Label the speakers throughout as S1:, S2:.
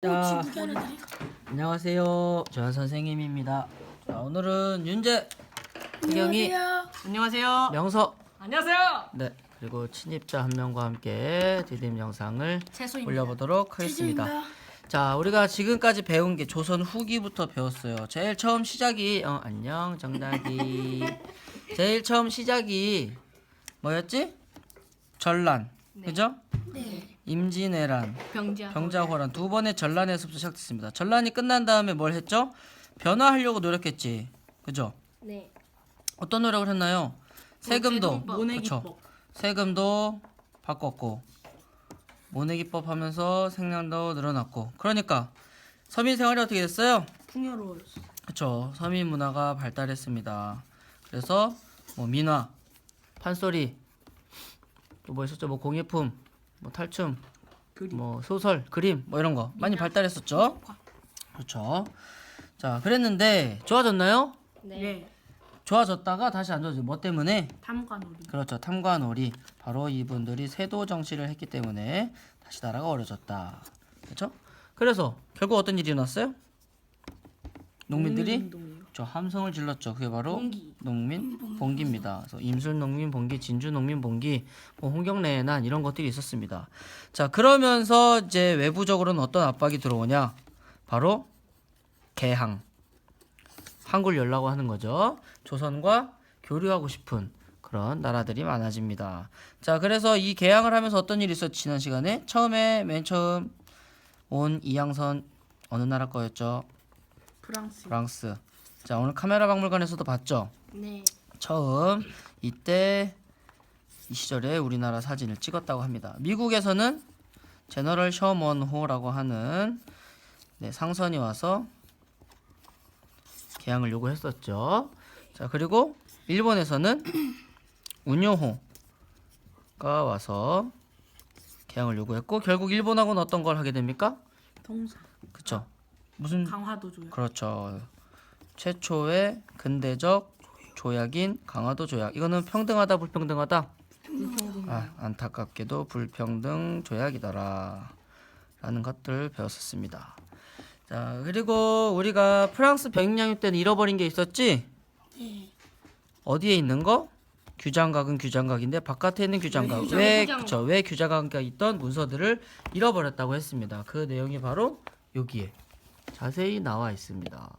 S1: 자, 안녕하세요. 조한 선생님입니다. 자, 오늘은 윤재, 혜경이,
S2: 안녕하세요.
S1: 명서,
S2: 안녕하세요.
S1: 네, 그리고 친입자 한 명과 함께 디딤 영상을
S2: 채소입니다.
S1: 올려보도록 하겠습니다. 자, 우리가 지금까지 배운 게 조선 후기부터 배웠어요. 제일 처음 시작이 안녕 정답이 제일 처음 시작이 뭐였지? 전란, 그죠?
S3: 네.
S1: 임진왜란,
S2: 병자.
S1: 병자호란 두 번의 전란에서부터 시작됐습니다. 전란이 끝난 다음에 뭘 했죠? 변화하려고 노력했지, 그죠?
S3: 네.
S1: 어떤 노력을 했나요? 세금도,
S2: 모내기법.
S1: 그쵸? 세금도 바꿨고 모내기법 하면서 생량도 늘어났고, 그러니까 서민 생활이 어떻게 됐어요?
S2: 풍요로웠어.
S1: 그쵸? 서민 문화가 발달했습니다. 그래서 뭐 민화, 판소리, 또 뭐 있었죠? 뭐 공예품, 뭐 탈춤,
S2: 그림.
S1: 뭐 소설, 그림, 뭐 이런 거 많이 발달했었죠. 그렇죠. 자, 그랬는데 좋아졌나요?
S2: 네.
S1: 좋아졌다가 다시 안 좋아져요. 뭐 때문에?
S2: 탐관오리.
S1: 그렇죠. 탐관오리. 바로 이분들이 세도 정치를 했기 때문에 다시 나라가 어려졌다. 그렇죠? 그래서 결국 어떤 일이 일어났어요? 농민들이 저 함성을 질렀죠. 그게 바로
S2: 봉기.
S1: 농민 봉기입니다. 그래서 임술 농민 봉기, 진주 농민 봉기, 뭐 홍경래난 이런 것들이 있었습니다. 자, 그러면서 이제 외부적으로는 어떤 압박이 들어오냐? 바로 개항. 한국을 열라고 하는 거죠. 조선과 교류하고 싶은 그런 나라들이 많아집니다. 자, 그래서 이 개항을 하면서 어떤 일이 있었지? 지난 시간에 맨 처음 온 이양선 어느 나라 거였죠? 프랑스. 자, 오늘 카메라 박물관에서도 봤죠?
S3: 네.
S1: 처음 이때 이 시절에 우리나라 사진을 찍었다고 합니다. 미국에서는 제너럴 셔먼호라고 하는 상선이 와서 개항을 요구했었죠. 자, 그리고 일본에서는 운요호가 와서 개항을 요구했고, 결국 일본하고는 어떤 걸 하게 됩니까?
S2: 통상.
S1: 그쵸? 무슨
S2: 강화도 조약.
S1: 그렇죠. 최초의 근대적 조약인 강화도 조약. 이거는 평등하다 불평등하다? 안타깝게도 불평등 조약이더라 라는 것들 배웠었습니다. 자, 그리고 우리가 프랑스 병익양육 때는 잃어버린 게 있었지?
S3: 네.
S1: 어디에 있는 거? 규장각은 규장각인데 바깥에 있는 규장각. 왜 규장각에 있던 문서들을 잃어버렸다고 했습니다. 그 내용이 바로 여기에 자세히 나와 있습니다.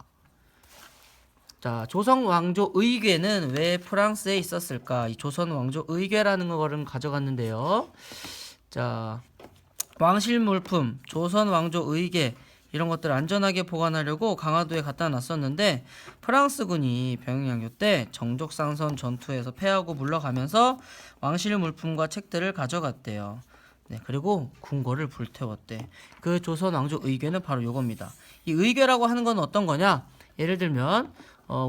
S1: 자, 조선 왕조 의궤는 왜 프랑스에 있었을까? 이 조선 왕조 의궤라는 거를 가져갔는데요. 자, 왕실 물품, 조선 왕조 의궤 이런 것들을 안전하게 보관하려고 강화도에 갖다 놨었는데, 프랑스군이 병익양요 때 정족상선 전투에서 패하고 물러가면서 왕실 물품과 책들을 가져갔대요. 네, 그리고 궁궐을 불태웠대. 그 조선 왕조 의궤는 바로 요겁니다. 이 의궤라고 하는 건 어떤 거냐? 예를 들면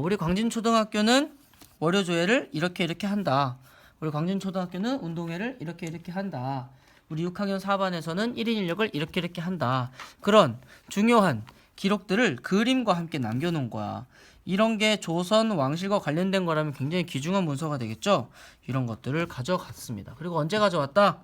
S1: 우리 광진초등학교는 월요조회를 이렇게 한다. 우리 광진초등학교는 운동회를 이렇게 한다. 우리 6학년 4반에서는 1인 1역을 이렇게 한다. 그런 중요한 기록들을 그림과 함께 남겨놓은 거야. 이런 게 조선 왕실과 관련된 거라면 굉장히 귀중한 문서가 되겠죠? 이런 것들을 가져갔습니다. 그리고 언제 가져왔다?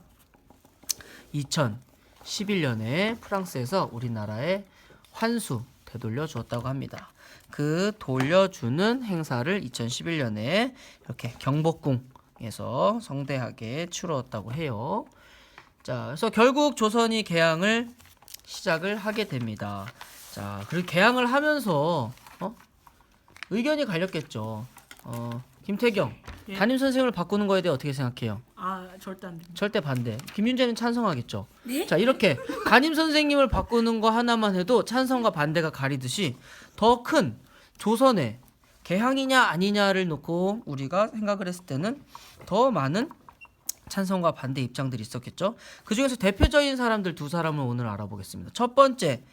S1: 2011년에 프랑스에서 우리나라에 환수 되돌려 주었다고 합니다. 그 돌려주는 행사를 2011년에 이렇게 경복궁에서 성대하게 치루었다고 해요. 자, 그래서 결국 조선이 개항을 시작을 하게 됩니다. 자, 그리고 개항을 하면서 의견이 갈렸겠죠. 김태경,
S2: 예.
S1: 담임 선생님을 바꾸는 거에 대해 어떻게 생각해요?
S2: 절대 안 돼.
S1: 절대 반대. 김윤재는 찬성하겠죠.
S3: 네?
S1: 자, 이렇게 담임 선생님을 바꾸는 거 하나만 해도 찬성과 반대가 가리듯이 더 큰 조선의 개항이냐 아니냐를 놓고 우리가 생각을 했을 때는 더 많은 찬성과 반대 입장들이 있었겠죠. 그 중에서 대표적인 사람들 두 사람을 오늘 알아보겠습니다. 첫 번째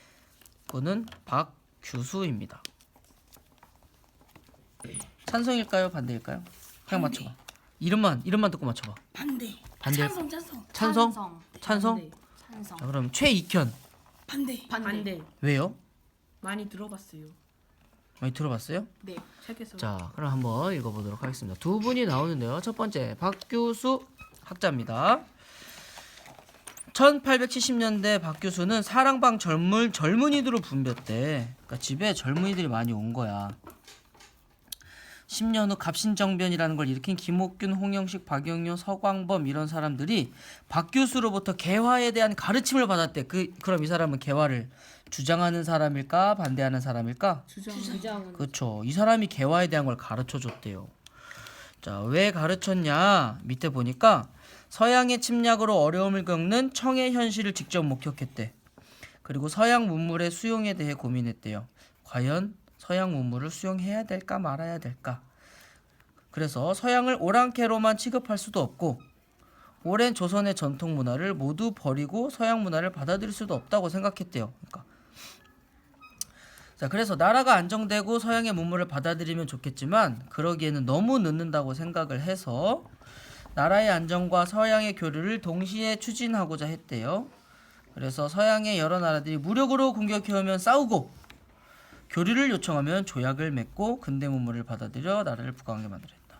S1: 분은 박규수입니다. 찬성일까요? 반대일까요? 그냥 맞춰봐. 이름만 듣고 맞춰봐.
S3: 반대.
S1: 반대.
S3: 찬성.
S1: 찬성?
S2: 반대.
S3: 찬성.
S1: 자, 그럼 최익현.
S2: 반대.
S1: 왜요?
S2: 많이 들어봤어요.
S1: 많이 들어봤어요?
S2: 네. 책에서.
S1: 자, 그럼 한번 읽어보도록 하겠습니다. 두 분이 나오는데요. 첫 번째 박규수 학자입니다. 1870년대 박규수는 사랑방 젊은이들을 붐볐대. 그러니까 집에 젊은이들이 많이 온 거야. 10년 후 갑신정변이라는 걸 일으킨 김옥균, 홍영식, 박영효, 서광범 이런 사람들이 박규수로부터 개화에 대한 가르침을 받았대. 그럼 이 사람은 개화를 주장하는 사람일까 반대하는 사람일까?
S2: 주장.
S1: 그렇죠. 이 사람이 개화에 대한 걸 가르쳐 줬대요. 자, 왜 가르쳤냐? 밑에 보니까 서양의 침략으로 어려움을 겪는 청의 현실을 직접 목격했대. 그리고 서양 문물의 수용에 대해 고민했대요. 과연 서양 문물을 수용해야 될까 말아야 될까? 그래서 서양을 오랑캐로만 취급할 수도 없고 오랜 조선의 전통 문화를 모두 버리고 서양 문화를 받아들일 수도 없다고 생각했대요. 자, 그래서 나라가 안정되고 서양의 문물을 받아들이면 좋겠지만 그러기에는 너무 늦는다고 생각을 해서 나라의 안정과 서양의 교류를 동시에 추진하고자 했대요. 그래서 서양의 여러 나라들이 무력으로 공격해오면 싸우고 교류를 요청하면 조약을 맺고 근대 문물을 받아들여 나라를 부강하게 만들었다.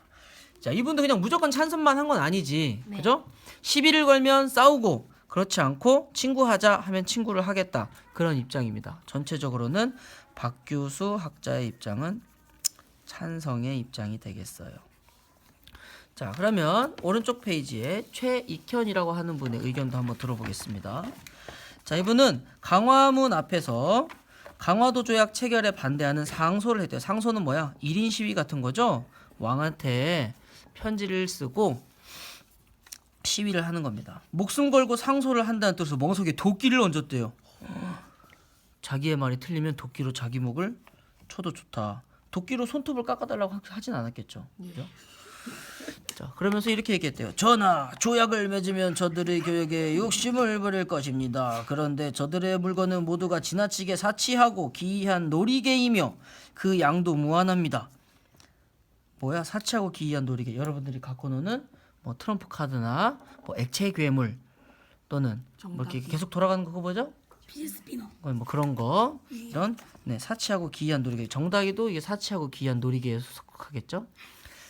S1: 자, 이분도 그냥 무조건 찬성만 한 건 아니지.
S2: 네.
S1: 그죠? 시비를 걸면 싸우고 그렇지 않고 친구하자 하면 친구를 하겠다. 그런 입장입니다. 전체적으로는 박규수 학자의 입장은 찬성의 입장이 되겠어요. 자, 그러면 오른쪽 페이지에 최익현이라고 하는 분의 의견도 한번 들어보겠습니다. 자, 이분은 강화문 앞에서 강화도 조약 체결에 반대하는 상소를 했대요. 상소는 뭐야? 1인 시위 같은 거죠. 왕한테 편지를 쓰고 시위를 하는 겁니다. 목숨 걸고 상소를 한다는 뜻으로 멍석에 도끼를 얹었대요. 자기의 말이 틀리면 도끼로 자기 목을 쳐도 좋다. 도끼로 손톱을 깎아달라고 하진 않았겠죠. 그죠? 자, 그러면서 이렇게 얘기했대요. 전하, 조약을 맺으면 저들의 교역에 욕심을 부릴 것입니다. 그런데 저들의 물건은 모두가 지나치게 사치하고 기이한 놀이개이며 그 양도 무한합니다. 뭐야? 사치하고 기이한 놀이개. 여러분들이 갖고 노는 뭐 트럼프 카드나 뭐 액체 괴물 또는 뭐 이렇게 계속 돌아가는 거 그거 뭐죠?
S3: 피스피너.
S1: 뭐 그런 거 이런 사치하고 기이한 놀이개. 정답이도 이게 사치하고 기이한 놀이개에 속하겠죠.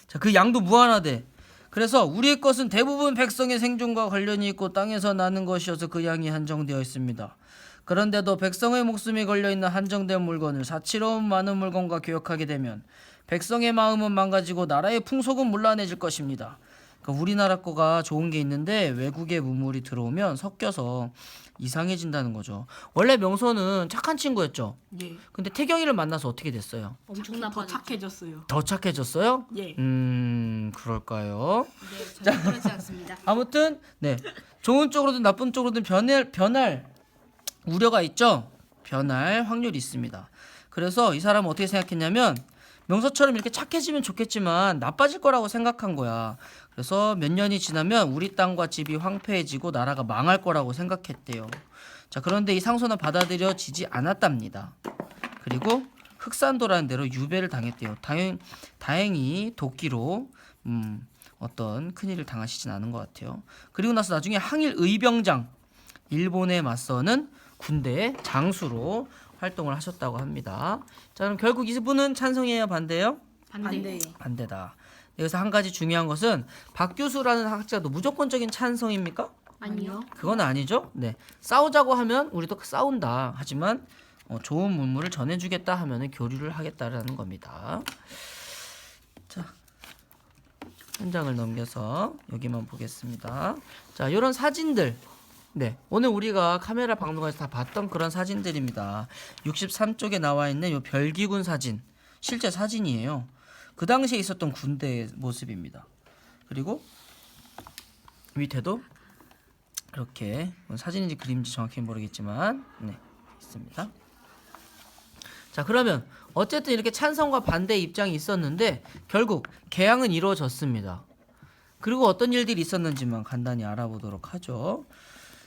S1: 자, 그 양도 무한하대. 그래서 우리의 것은 대부분 백성의 생존과 관련이 있고 땅에서 나는 것이어서 그 양이 한정되어 있습니다. 그런데도 백성의 목숨이 걸려있는 한정된 물건을 사치로운 많은 물건과 교역하게 되면 백성의 마음은 망가지고 나라의 풍속은 문란해질 것입니다. 그러니까 우리나라 거가 좋은 게 있는데 외국의 문물이 들어오면 섞여서 이상해진다는 거죠. 원래 명소는 착한 친구였죠.
S2: 예.
S1: 근데 태경이를 만나서 어떻게 됐어요?
S3: 엄청
S2: 더
S3: 나빠졌죠.
S2: 착해졌어요.
S1: 더 착해졌어요?
S2: 예.
S1: 그럴까요?
S3: 네, 전혀 그렇지 않습니다.
S1: 아무튼 네, 좋은 쪽으로든 나쁜 쪽으로든 변할 우려가 있죠. 변할 확률이 있습니다. 그래서 이 사람은 어떻게 생각했냐면 명서처럼 이렇게 착해지면 좋겠지만 나빠질 거라고 생각한 거야. 그래서 몇 년이 지나면 우리 땅과 집이 황폐해지고 나라가 망할 거라고 생각했대요. 자, 그런데 이 상소는 받아들여지지 않았답니다. 그리고 흑산도라는 데로 유배를 당했대요. 다행히 도끼로 어떤 큰일을 당하시진 않은 것 같아요. 그리고 나서 나중에 항일 의병장, 일본에 맞서는 군대의 장수로 활동을 하셨다고 합니다. 자, 그럼 결국 이분은 찬성이에요, 반대예요?
S2: 반대요.
S1: 반대다. 여기서 한 가지 중요한 것은 박규수라는 학자도 무조건적인 찬성입니까?
S3: 아니요.
S1: 그건 아니죠. 네, 싸우자고 하면 우리도 싸운다. 하지만 좋은 문물을 전해주겠다 하면은 교류를 하겠다라는 겁니다. 자, 한 장을 넘겨서 여기만 보겠습니다. 자, 이런 사진들. 네, 오늘 우리가 카메라 박물관에서 다 봤던 그런 사진들입니다. 63쪽에 나와 있는 이 별기군 사진, 실제 사진이에요. 그 당시에 있었던 군대의 모습입니다. 그리고 밑에도 이렇게 사진인지 그림인지 정확히 모르겠지만 네, 있습니다. 자, 그러면 어쨌든 이렇게 찬성과 반대 입장이 있었는데 결국 개항은 이루어졌습니다. 그리고 어떤 일들이 있었는지만 간단히 알아보도록 하죠.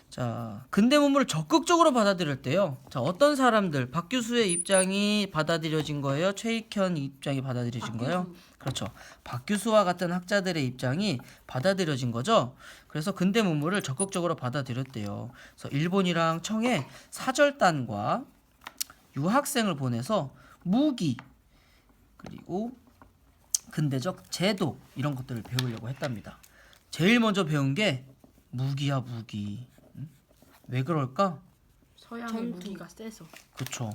S1: 자, 근대 문물을 적극적으로 받아들일 때요. 자, 어떤 사람들, 박규수의 입장이 받아들여진 거예요? 최익현 입장이 받아들여진 거예요? 그렇죠. 박규수와 같은 학자들의 입장이 받아들여진 거죠. 그래서 근대 문물을 적극적으로 받아들였대요. 그래서 일본이랑 청에 사절단과 유학생을 보내서 무기 그리고 근대적 제도 이런 것들을 배우려고 했답니다. 제일 먼저 배운 게 무기야, 무기. 왜 그럴까?
S2: 서양의
S3: 전투.
S2: 무기가 세서.
S1: 그쵸.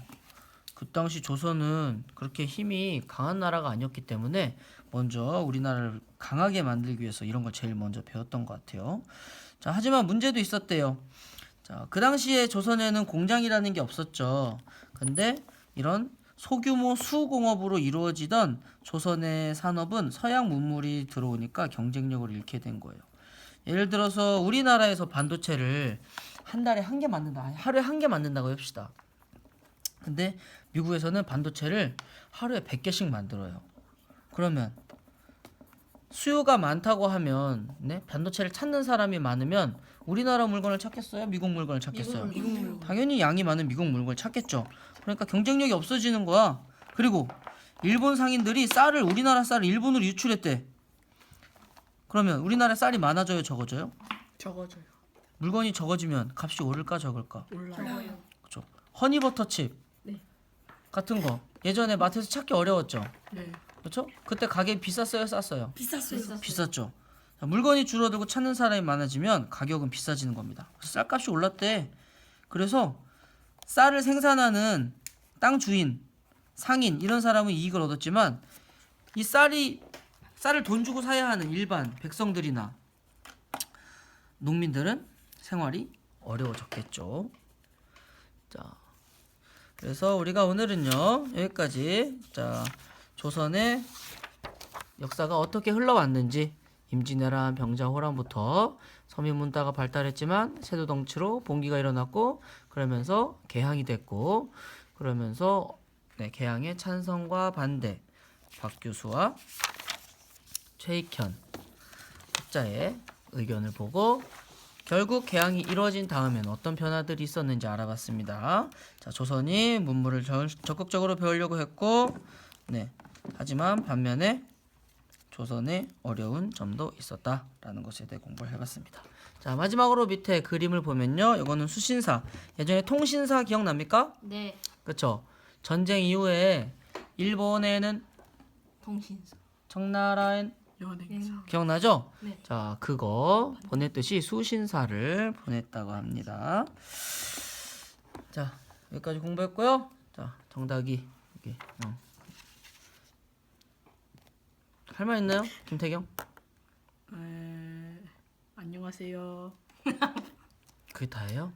S1: 그 당시 조선은 그렇게 힘이 강한 나라가 아니었기 때문에 먼저 우리나라를 강하게 만들기 위해서 이런 걸 제일 먼저 배웠던 것 같아요. 자, 하지만 문제도 있었대요. 자, 그 당시에 조선에는 공장이라는 게 없었죠. 근데 이런 소규모 수공업으로 이루어지던 조선의 산업은 서양 문물이 들어오니까 경쟁력을 잃게 된 거예요. 예를 들어서 우리나라에서 반도체를 한 달에 한 개 만든다, 아니, 하루에 한 개 만든다고 합시다. 근데 미국에서는 반도체를 하루에 100개씩 만들어요. 그러면 수요가 많다고 하면 네? 반도체를 찾는 사람이 많으면 우리나라 물건을 찾겠어요? 미국 물건을 찾겠어요?
S3: 미국 물건.
S1: 당연히 양이 많은 미국 물건을 찾겠죠. 그러니까 경쟁력이 없어지는 거야. 그리고 일본 상인들이 쌀을 우리나라 쌀을 일본으로 유출했대. 그러면 우리나라 쌀이 많아져요, 적어져요?
S2: 적어져요.
S1: 물건이 적어지면 값이 오를까 적을까?
S2: 올라요.
S1: 그렇죠. 허니버터칩
S2: 네.
S1: 같은 거 예전에 마트에서 찾기 어려웠죠.
S2: 네.
S1: 그렇죠? 그때 가격이 비쌌어요, 쌌어요?
S3: 비쌌어요.
S1: 비쌌죠. 자, 물건이 줄어들고 찾는 사람이 많아지면 가격은 비싸지는 겁니다. 그래서 쌀값이 올랐대. 그래서 쌀을 생산하는 땅 주인, 상인 이런 사람은 이익을 얻었지만 이 쌀을 돈 주고 사야 하는 일반 백성들이나 농민들은 생활이 어려워졌겠죠. 자, 그래서 우리가 오늘은요 여기까지 자 조선의 역사가 어떻게 흘러왔는지 임진왜란 병자호란부터 서민문화가 발달했지만 세도덩치로 봉기가 일어났고 그러면서 개항이 됐고 그러면서 네, 개항의 찬성과 반대 박규수와 최익현 학자의 의견을 보고 결국 개항이 이루어진 다음엔 어떤 변화들이 있었는지 알아봤습니다. 자, 조선이 문물을 적극적으로 배우려고 했고 네, 하지만 반면에 조선의 어려운 점도 있었다라는 것에 대해 공부를 해봤습니다. 자, 마지막으로 밑에 그림을 보면요, 이거는 수신사. 예전에 통신사 기억납니까?
S3: 네.
S1: 그렇죠. 전쟁 이후에 일본에는
S3: 통신사.
S1: 청나라엔
S2: 연행사.
S1: 기억나죠?
S3: 네.
S1: 자, 그거 보냈듯이 수신사를 보냈다고 합니다. 자, 여기까지 공부했고요. 자, 정답이 여기. 할 말 있나요, 김태경?
S2: 안녕하세요.
S1: 그게 다예요?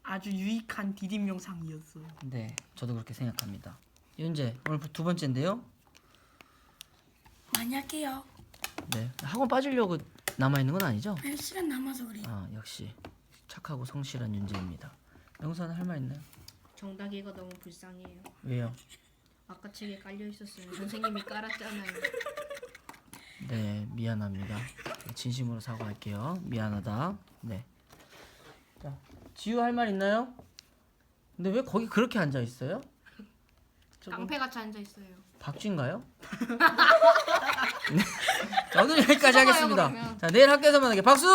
S2: 아주 유익한 디딤 영상이었어요.
S1: 네, 저도 그렇게 생각합니다. 윤재, 오늘 두 번째인데요.
S3: 많이 할게요.
S1: 네, 학원 빠지려고 남아 있는 건 아니죠?
S3: 아니, 시간 남아서 그래요.
S1: 아, 역시 착하고 성실한 윤재입니다. 영사는 할 말 있나요?
S3: 정답이가 너무 불쌍해요.
S1: 왜요?
S3: 아까 책에 깔려 있었어요. 선생님이 깔았잖아요.
S1: 네, 미안합니다. 진심으로 사과할게요. 미안하다. 네. 자, 지우 할 말 있나요? 근데 왜 거기 그렇게 앉아 있어요?
S3: 깡패같이 앉아 있어요.
S1: 박쥐인가요? 네. 자, 오늘 여기까지
S3: 수고해요,
S1: 하겠습니다.
S3: 그러면.
S1: 자, 내일 학교에서 만나게 박수!